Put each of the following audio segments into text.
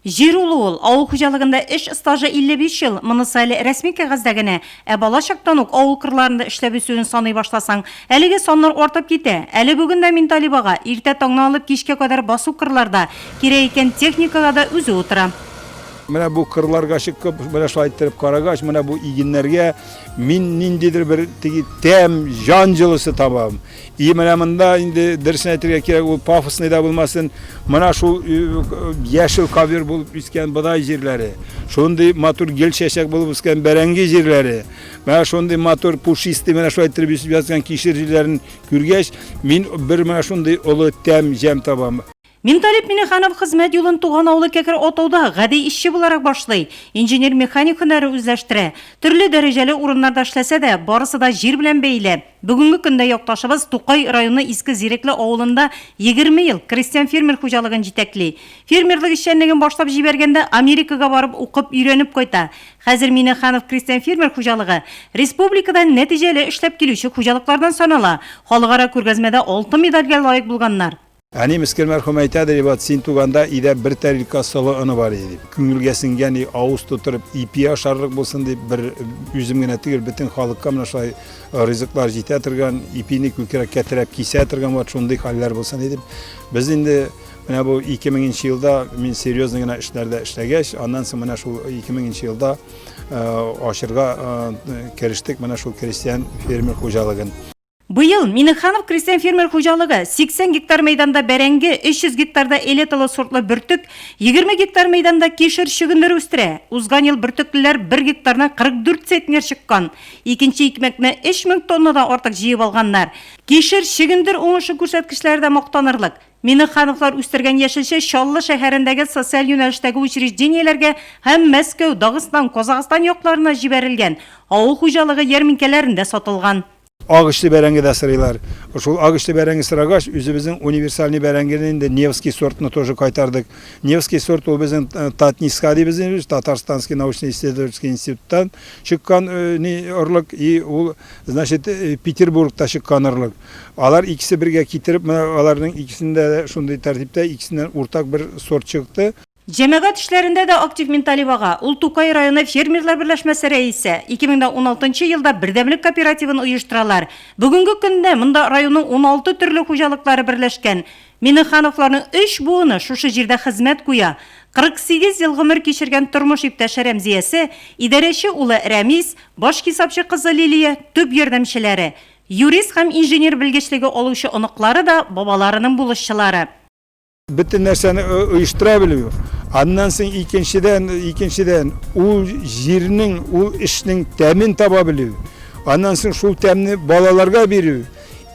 Жер улуыл, ауыл хуҗалыгында эш стажы 55 ел, монысы әле рәсми кәгазьдә бала чактан ук авыл кырларында эшләп үсүен саный башласаң, әлеге саннар артып китә. Әле бүгендә мин Талибага иртә таңны алып кичкә кадәр басу кырларда кирәк икән техникага да үзе утыра. Менә бу кырларга чыккып, менә шулай иттереп карагач, менә бу игеннәргә мин ниндидер бер теге тәм, жан җылысы табам. И менә монда инде дөресен әйтергә кирәк, ул пафосный да булмасын. Менә шул яшел ковер булып үскән бодай җирләре, шундый матур гел чәчәк булып үскән бәрәңге җирләре, менә шундый матур пушистый, менә шулай иттереп үсеп яткан кишер җирләрен күргәч, мин бер менә шундый олы тәм, җәм табам. Минталип Миниханов хезмәт юлын туган авылы Кәкер атауда гади эшче буларак башлый. Инженер-механик һөнәре үзләштерә. Төрле дәрәҗәле урыннарда эшләсә дә, барысы да җир белән бәйле. Бүгенге көндә якташыбыз Тукай районы Иске Зирекле авылында 20 ел крестьян фермер хуҗалыгын җитәкли. Фермерлык эшчәнлеген башлап җибәргәндә Америкага барып укып өйрәнеп кайта. Хәзер Миниханов крестьян фермер хуҗалыгы республикада нәтиҗәле эшләп килүче хуҗалыклардан санала. Халыкара күргәзмәдә 6 медальгә лаек булганнар. Әни мискер мәрхүм әйтәдер, син туганда иде бер тәрилка солы ыны бар иде. Күңелгә сиңгән авыз тутырып, ипи ашарлык булсын дип бер үзем генә түгел, бөтен халыкка менә шулай ризыклар җитә торган, ипине күкрәккә терәп кисә торган ват шундый хәлләр булсын дип. Без инде менә бу 2000 елда мин серьезный гына эшләрдә эшләгәч, аннан соң менә шул 2000 елда ашырга керештек менә шул крестьян фермер хуҗалыгын. Быел Миниханов крестьян фермер хуҗалыгы 80 гектар мәйданда бәрәңге, 300 гектарда элеталы сортлы бөртек, 20 гектар мәйданда кишер шөгендер үстерә. Узган ел бөртеклеләр 1 гектарына 44 центнер чыккан. Икенче икмәкне 3000 тоннадан артык җыеп алганнар. Кишер шөгендер уңышы күрсәткечләрдә мактанырлык. Минихановлар үстергән яшелчә Чаллы шәһәрендәге социаль юнәлештәге учреждениеләргә һәм Мәскәү, Дагыстан, Казакстан якларына җибәрелгән. Авыл хуҗалыгы ярминкәләрендә сатылган. Агышлы бәрәңге дә сырыйлар. Шул агышлы бәрәңге сырагач, үзебезнең универсальный бәрәңгенең дә Невский сортны тоже кайтардык. Невский сорт ул безнең Татниска дибезне, Татарстанский научно-исследовательский институттан чыккан орлык, и ул, значит, Петербургта чыккан орлык. Алар икесе бергә китереп, аларның икесендә шундый тәртиптә икесеннән уртак бер сорт чыкты. Җәмәгать эшләрендә дә актив Минталибага, ул Тукай районы фермерлар берләшмәсе рәисе 2016 елда бердәмлек кооперативын оештыралар. Бүгенге көндә монда районның 16 төрле хуҗалыклары берләшкән. Минихановларның 3 буыны шушы җирдә хезмәт куя. 48 ел гомер кичергән тормыш иптәше Рәмзиясе, идарәче улы Рәмис, баш хисапчы кызы Лилия, төп ярдәмчеләре. Юрист һәм инженер белгечлеге алучы оныклары да бабаларының булышчылары. Bütün нәрсәне оештыра белү. Аннан соң икенчедән ул җирнең, ул эшнең тәмен таба белү. Аннан соң шул тәмне балаларга бирү.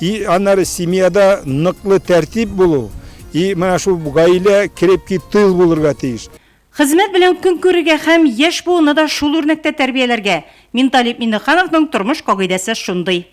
И аннары семьяда ныклы тәртип булу. И менә шул гаилә крепкий тыл булырга тиеш. Хезмәт белән көн күрергә һәм яшь буыны да шул үрнәктә тәрбияләргә. Минталип Минихановның тормыш кагыйдәсе шундый.